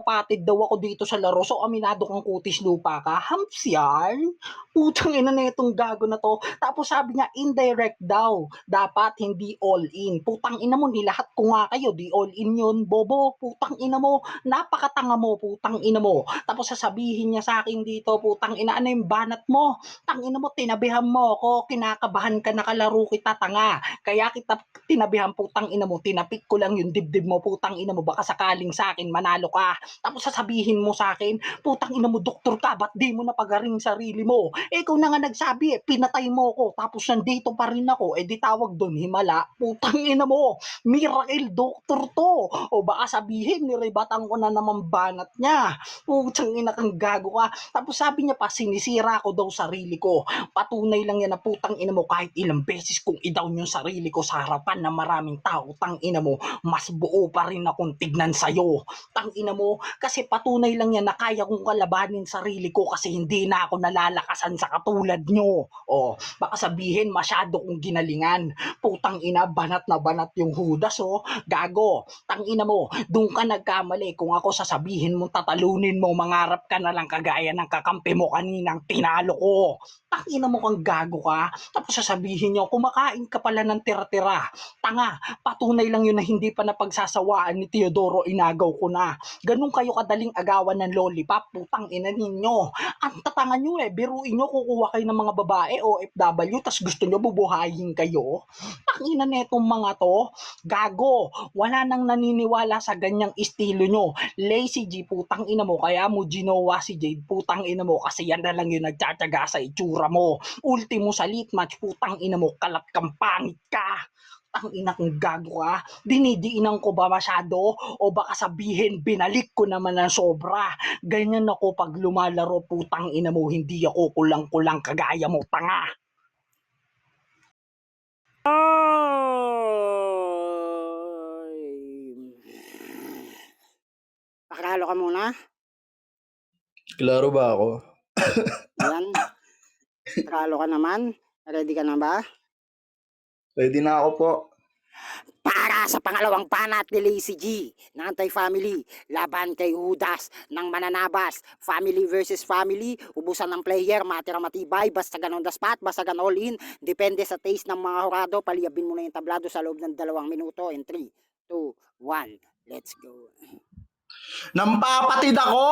napapatid daw ako dito sa laro, so aminado kang kutis lupa ka, humps yan? Putang ina nitong gago na 'to. Tapos sabi niya indirect daw, dapat hindi all in. Putang ina mo nilahat ko nga kayo, 'di all in 'yun, bobo. Putang ina mo, napakatanga mo, putang ina mo. Tapos sasabihin niya sa'kin dito, putang ina, "Ano yung banat mo? Tangina mo tinabihan mo ako, kinakabahan ka nakalaro kita, tanga. Kaya kita tinabihan, putang ina mo, tinapik ko lang yung dibdib mo, putang ina mo, baka sakaling sa'kin manalo ka." Tapos sasabihin mo sa'kin, "Putang ina mo, doktor ka, ba't di mo napagaling sarili mo? Eh, ikaw na nga nagsabi eh, pinatay mo ko, tapos nandito pa rin ako, eh di tawag doon, himala." Putang ina mo, miracle doctor to. O baka sabihin, niribatan ko na naman banat niya. Putang ina kang gago ka. Tapos sabi niya pa, sinisira ko daw sarili ko. Patunay lang yan na putang ina mo, kahit ilang beses kong i-down yung sarili ko sa harapan ng maraming tao, tang ina mo, mas buo pa rin akong tignan sa'yo. Tang ina mo, kasi patunay lang yan na kaya kong kalabanin sarili ko kasi hindi na ako nalalakasan sa katulad nyo. O, baka sabihin masyado kong ginalingan. Putang ina, banat na banat yung hudas oh. Gago, tang ina mo, doon ka nagkamali. Kung ako sasabihin mo, tatalunin mo, mangarap ka na lang kagaya ng kakampi mo kaninang tinalo ko. Tang ina mo kang gago ka. Tapos sasabihin nyo, kumakain ka pala ng tira-tira. Tanga, patunay lang yun na hindi pa napagsasawaan ni Teodoro Inagaw ko na. Ganun kayo kadaling agawan ng lollipop, putang ina ninyo. Ang tatanga nyo eh, biruin nyo, kukuha kayo ng mga babae OFW, tas gusto nyo bubuhayin kayo. Tangina netong mga to, gago, wala nang naniniwala sa ganyang estilo nyo. Lazy G, putang ina mo, kaya mo ginawa si Jade, putang ina mo, kasi yan na lang yung nagtsatsaga sa itsura mo. Ultimo sa lit match, putang ina mo, kalat kang pangit ka. Ang ina kong gago ka, dinidiinan ko ba masyado? O baka sabihin, binalik ko naman ng sobra. Ganyan ako pag lumalaro, putang ina mo, hindi ako kulang-kulang kagaya mo, tanga. Ay! Pakilalo ka muna. Klaro ba ako? Ayan. Pakilalo ka naman. Ready ka na ba? Ready na ako po. Para sa pangalawang banat ni Lazy G na anti-family, laban kay Judas ng mananabas, family versus family, ubusan ng player, matira matibay, basta ganon the spot, basta ganon all in, depende sa taste ng mga hurado, paliyabin mo na yung tablado sa loob ng 2 minuto, in 3, 2, 1, let's go. Nampapatid ako?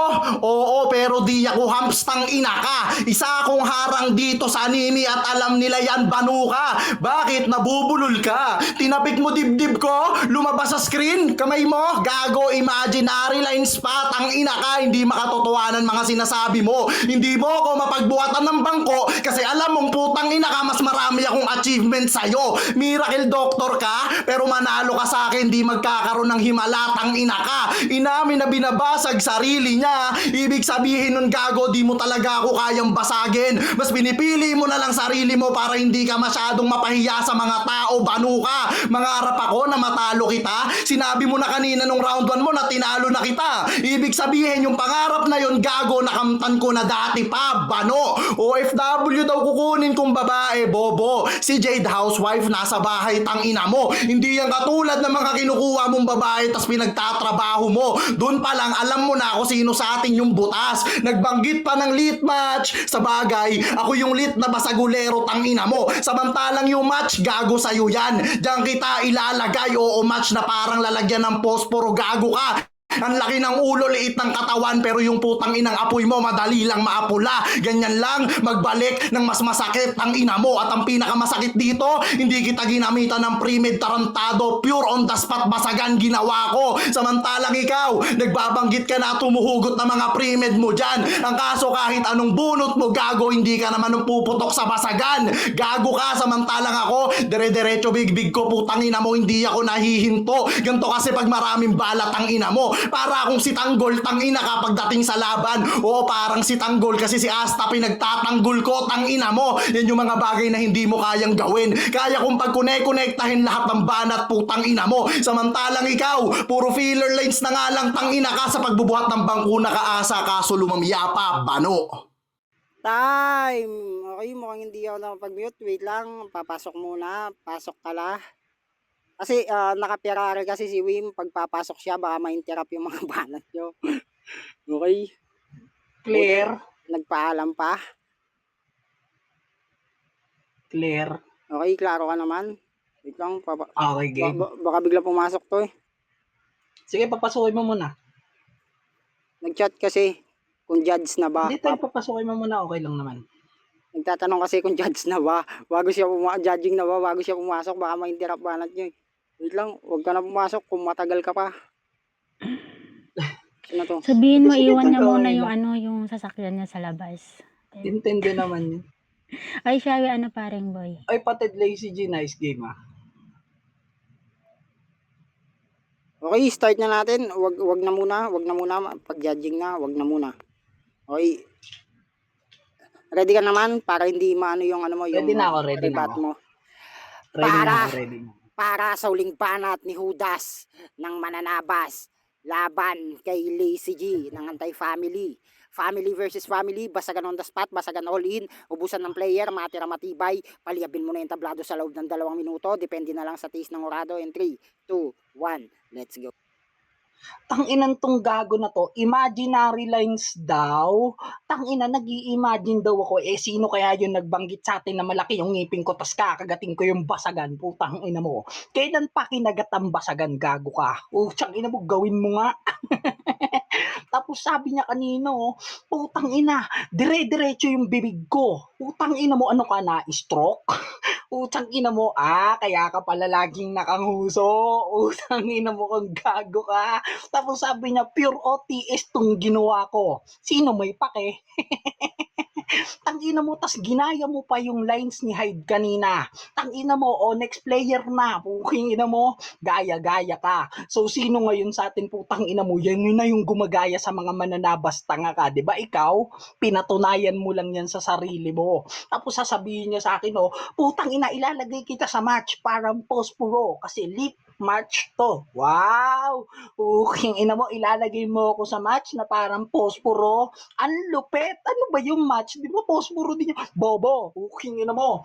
Oo, pero di ako hamstang ina ka. Isa akong harang dito sa anime at alam nila yan, banu ka. Bakit? Nabubulol ka. Tinapik mo dibdib ko? Lumabas sa screen? Kamay mo? Gago, imaginary lines pa. Tang ina ka, hindi makatotohanan mga sinasabi mo. Hindi mo ako mapagbuhatan ng bangko kasi alam mong putang ina ka, mas marami akong achievement sa'yo. Miracle doctor ka, pero manalo ka sa akin, di magkakaroon ng himala. Tang ina ka. Inamin na binabasag sarili niya. Ibig sabihin nun, gago, di mo talaga ako kayang basagin. Mas pinipili mo na lang sarili mo para hindi ka masyadong mapahiya sa mga tao. Banu ka. Mangarap ako na matalo kita. Sinabi mo na kanina nung round 1 mo na tinalo na kita. Ibig sabihin yung pangarap na yun, gago, nakamtan ko na dati pa. Bano. OFW daw kukunin kong babae, bobo. Si Jade housewife, nasa bahay, tang ina mo. Hindi yan katulad ng mga kinukuha mong babae tas pinagtatrabaho mo. Doon pa lang alam mo na ako sino sa atin yung butas. Nagbanggit pa ng lit match. Sa bagay, ako yung lit na basagulero, tang ina mo. Samantalang yung match, gago sa'yo yan. Diyan kita ilalagay, oo, match na parang lalagyan ng posporo, gago ka. Ang laki ng ulo, liit ng katawan, pero yung putang inang apoy mo madali lang maapula. Ganyan lang, magbalik ng mas masakit ang ina mo. At ang pinakamasakit dito, hindi kita ginamitan ng pre-med tarantado, pure on the spot basagan ginawa ko. Samantalang ikaw, nagbabanggit ka na tumuhugot ng mga pre-med mo dyan. Ang kaso kahit anong bunot mo, gago, hindi ka naman puputok sa basagan. Gago ka, samantalang ako, dire-diretso bigbig ko, putang ina mo, hindi ako nahihinto. Ganto kasi pag maraming balat ang ina mo. Para akong si Tanggol, tang ina ka pagdating sa laban. Oo, parang si Tanggol kasi si Asta pinagtatanggol ko, tang ina mo. Yan yung mga bagay na hindi mo kayang gawin. Kaya kung pagkone-konektahin lahat ng banat, putang ina mo. Samantalang ikaw, puro filler lines na nga lang, tang ina ka sa pagbubuhat ng bangko na kaasa, kaso lumamya pa, bano. Time! Okay, mukhang hindi ako nakapag-mute. Wait lang, papasok muna. Pasok ka la. Kasi naka-Ferrari kasi si Wim, pagpapasok siya baka ma-interrupt yung mga banat nyo. Okay, Clear? nagpaalam pa. Clear? Okay, klaro ka naman. Wait lang, Okay, game. baka bigla pumasok to eh. Sige, papasukin mo muna. Nag-chat kasi kung judge na ba. Hindi tayo papasukin mo muna, okay lang naman. Nagtatanong kasi kung judge na ba. Judging na ba bago siya pumasok. Baka ma-interrupt banat niyo eh. Wait lang, huwag ka na pumasok kung matagal ka pa. Sino to? Sabihin mo, Sige, iwan niya totoo muna nila. yung ano, yung sasakyan niya sa labas. Intindi naman yun. Ay, Shawi, ano pareng boy? Ay, patid Lazy G, nice game ah. Okay, start na natin. Wag na muna. Pag judging na, wag na muna. Okay. Ready ka naman para hindi maano yung ano mo, yung Ready na ako, ready na rebat ako. mo. Ready na Para. ako, ready na. Para sa uling banat ni Judas ng mananabas laban kay Lazy G ng Anti-Family. Family versus family, basagan on the spot, basagan all in, ubusan ng player, matira matibay, paliyabin mo na yung tablado sa loob ng 2 minuto, depende na lang sa taste ng orado. In 3, 2, 1, let's go. Tanginan tong gago na to, imaginary lines daw. Tangina, nag-i-imagine daw ako. Eh, sino kaya yung nagbanggit sa atin na malaki yung ngipin ko tas kakagating ko yung basagan? Putang ina mo. Kailan pa kinagat ang basagan, gago ka? Tsang ina mo, gawin mo nga. Tapos sabi niya kanino, putang ina, dire-diretso yung bibig ko. Putang ina mo, ano ka na, stroke? Utang ina mo, kaya ka pala laging nakanguso. Utang ina mo kang gago ka. Tapos sabi niya, pure OTS tong ginawa ko. Sino may pake? Tangina mo, tas ginaya mo pa yung lines ni Hyde kanina. Tangina mo, next player na. Puking ina mo, gaya-gaya ka. So, sino ngayon sa atin, putang ina mo, yan yun na yung gumagaya sa mga mananabas, tanga ka. Diba ikaw, pinatunayan mo lang yan sa sarili mo. Tapos sasabihin niya sa akin, putang ina, ilalagay kita sa match parang pospuro kasi lip match to. Wow! Puking ina mo, ilalagay mo ako sa match na parang pospuro. Ang lupet. Ano ba yung match? Di ba pospuro din yung bobo? Puking ina mo.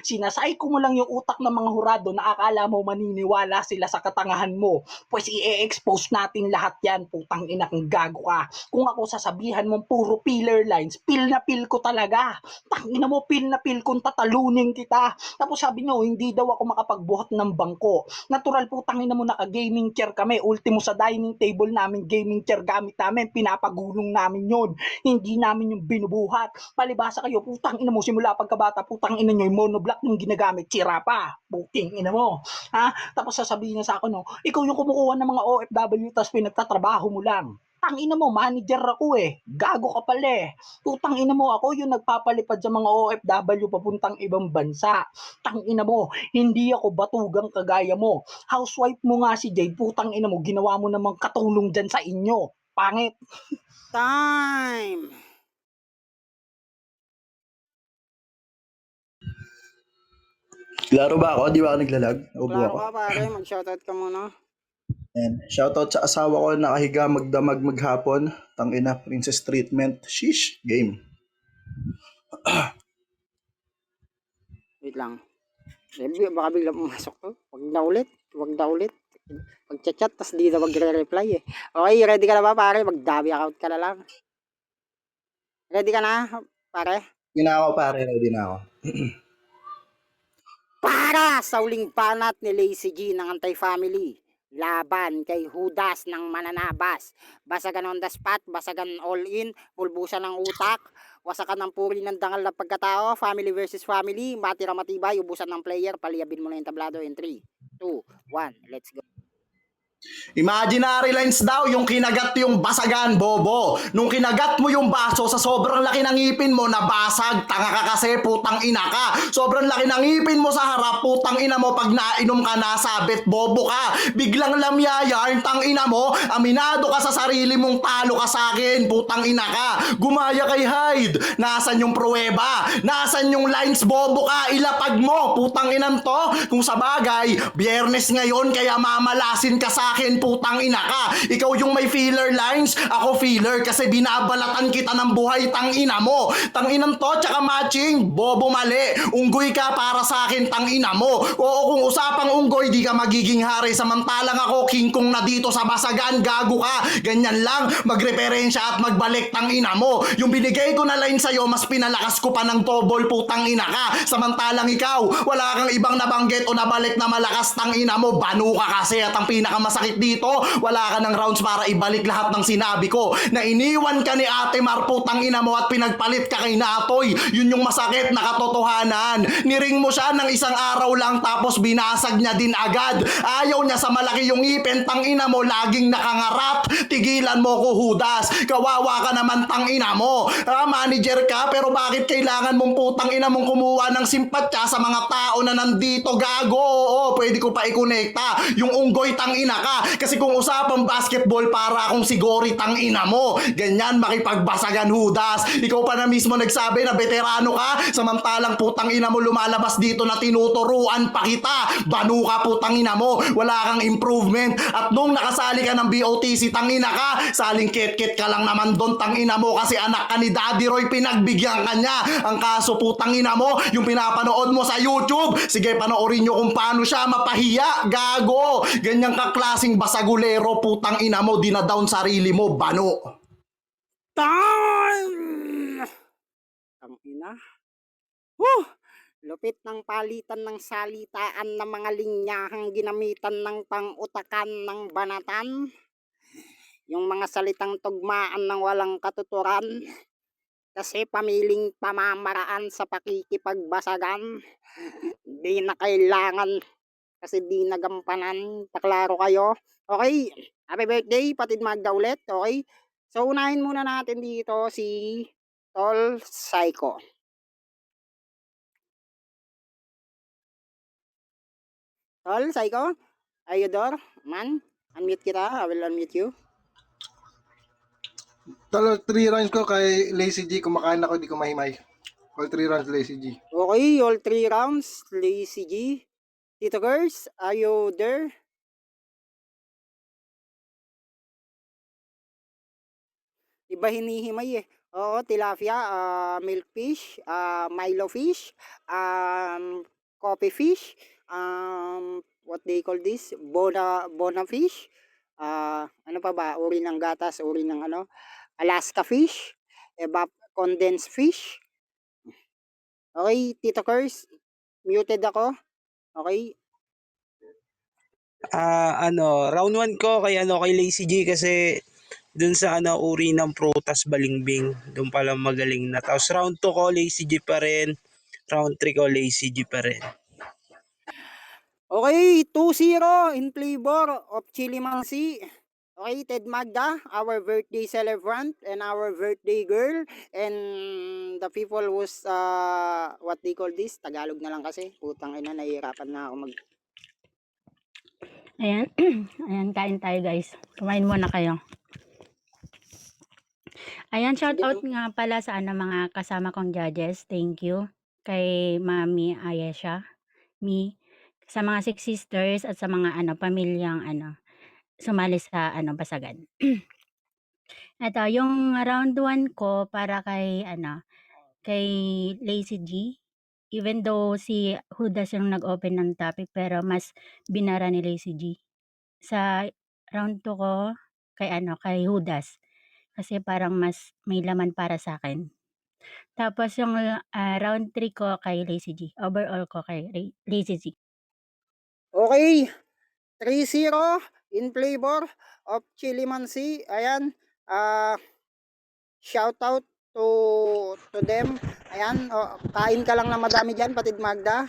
Sinasayko mo lang yung utak ng mga hurado na akala mo maniniwala sila sa katangahan mo. Pues i-expose natin lahat yan. Putang ina kang gago ka. Kung ako sasabihan mong puro pillar lines, pil na pil ko talaga. Tangina mo, pil na pil kung tatalunin kita. Tapos sabi nyo, hindi daw ako makapagbuhat ng bangko. Natural, putang ina mo, naka-gaming chair kami. Ultimo sa dining table namin, gaming chair gamit namin. Pinapagulong namin yon. Hindi namin yung binubuhat. Palibasa kayo, putang ina mo, simula pagkabata, putang ina nyo, yung monoblock yung ginagamit, sira pa. Puting ina mo. Tapos sasabihin niya sa akin, ikaw yung kumukuha ng mga OFW tapos pinagtatrabaho mo lang. Tangina mo, manager ako eh. Gago ka pala eh. Putang ina mo, ako yung nagpapalipad sa mga OFW papuntang ibang bansa. Tangina mo, hindi ako batugang kagaya mo. Housewife mo nga si Jade, putang ina mo, ginawa mo namang katulong dyan sa inyo. Pangit. Time! Klaro ba ako? Di ba ako naglalag? Ubo Klaro ako. ka pare, mag-shoutout ka muna. And shoutout sa asawa ko na nakahiga magdamag maghapon. Tangina, princess treatment. Sheesh, game. Wait lang. Baka bigla pumasok to. Wag na ulit. Pag-chat, tas di na magre-reply eh. Okay, ready ka na ba pare? Mag-dabi account ka na lang. Ready ka na, pare? Ready na ako pare, ready na ako. Para sa uling banat ni Lazy G ng Anti-Family. Laban kay Judas ng mananabas. Basagan on the spot, basagan all in, pulbusan ng utak, wasakan ng puri ng dangal na pagkatao, family versus family, matira matibay, ubusan ng player, paliyabin mo na yung tablado in 3, 2, 1, let's go. Imaginary lines daw yung kinagat yung basagan, bobo. Nung kinagat mo yung baso sa sobrang laki ng ngipin mo, nabasag. Tanga ka kasi, putang ina ka. Sobrang laki ng ngipin mo sa harap, putang ina mo. Pag nainom ka, nasabit, bobo ka. Biglang lamyaya, tang ina mo. Aminado ka sa sarili mong talo ka sa akin, putang ina ka. Gumaya kay Hyde. Nasaan yung pruweba? Nasaan yung lines, bobo ka? Ilapag mo, putang inan to. Kung sa bagay, biyernes ngayon, kaya mamalasin ka sa sa akin, putang ina ka. Ikaw yung may filler lines, ako filler kasi binabalatan kita ng buhay, tang ina mo. Tang inang to, tsaka matching, bobo mali. Unggoy ka para sa akin, tang ina mo. Oo, kung usapang unggoy, di ka magiging hari. Samantalang ako, king kong na dito sa basagan, gago ka. Ganyan lang, magreferensya at magbalik, tang ina mo. Yung binigay ko na line sa'yo, mas pinalakas ko pa ng tobol, putang ina ka. Samantalang ikaw, wala kang ibang nabanggit o nabalik na malakas, tang ina mo. Banu ka kasi at ang pinakamasakit dito, wala ka ng rounds para ibalik lahat ng sinabi ko. Na iniwan ka ni Ate Mar, putang ina mo, at pinagpalit ka kay Natoy. Yun yung masakit na katotohanan. Niring mo siya ng isang araw lang tapos binasag niya din agad. Ayaw niya sa malaki yung ipin, tang ina mo, laging nakangarap. Tigilan mo ko, Judas. Kawawa ka naman, tang ina mo. Manager ka, pero bakit kailangan mong putang ina mong kumuha ng simpatya sa mga tao na nandito, gago? Oo, pwede ko pa i-connecta. Yung unggoy, tang ina ka. Kasi kung usapang basketball, para akong sigori, tang ina mo. Ganyan makipagbasagan, Judas. Ikaw pa na mismo nagsabi na veterano ka, samantalang putang ina mo lumalabas dito na tinuturuan pa kita. Banu ka, putang ina mo. Wala kang improvement. At nung nakasali ka ng BOTC, tang ina ka, saling kit-kit ka lang naman doon, tang ina mo, kasi anak ka ni Daddy Roy, pinagbigyan ka niya. Ang kaso, putang ina mo, yung pinapanood mo sa YouTube, sige, panoorin nyo kung paano siya mapahiya, gago. Ganyang kaklasing basagulero, putang ina mo, dinadown sarili mo, Banu. Time! Ang ina. Lupit ng palitan ng salitaan ng mga linyahang ginamitan ng pang-utakan ng banatan. Yung mga salitang tugmaan ng walang katuturan. Kasi pamiling pamamaraan sa pakikipagbasagan. Di na kailangan kasi di nagampanan. Paklaro kayo. Okay, happy birthday, Patid Magda ulit. Okay, so unahin muna natin dito si Tol Psycho. Tol Psycho, Ayodor, man, unmute kita. I will unmute you. Talo, 3 rounds ko kay Lazy G. Kumakain ako, di ko mahimay. All 3 rounds Lazy G. Okay, all 3 rounds, Lazy G. Tito Girls, are you there? Iba hinihimay eh. Oo, tilapia, milkfish, milo fish, coffee fish, what they call this? Bona fish. Ano pa ba? Uri ng gatas, uri ng ano? Alaska fish, condensed fish. Okay, Tito Curse, muted ako. Okay. Round 1 ko kay kay Lazy G kasi dun sa uri ng prutas balimbing, dun pala magaling na. Tapos round 2 ko Lazy G pa rin. Round 3 ko Lazy G pa rin. Okay, 2-0 in favor of Chilimansi. Okay, Ted Magda, our birthday celebrant and our birthday girl, and the people was what they call this, Tagalog na lang kasi, putang ina, nahihirapan na ako mag. Ayan. Ayan, kain tayo guys. Kumain muna kayo. Ayan, shout out nga pala sa mga kasama kong judges. Thank you. Kay Mami Ayesha, me, sa mga Six Sisters at sa mga pamilyang sumali sa basagan. Ito, yung round 1 ko para kay kay Lazy G. Even though si Judas yung nag-open ng topic, pero mas binara ni Lazy G. Sa round 2 ko kay Judas. Kasi parang mas may laman para sa akin. Tapos yung round 3 ko kay Lazy G. Overall ko kay Lazy G. Okay, 3-0 in favor of Chilimansi. Ayan, shout out to them. Ayan, kain ka lang na madami dyan, Patid Magda.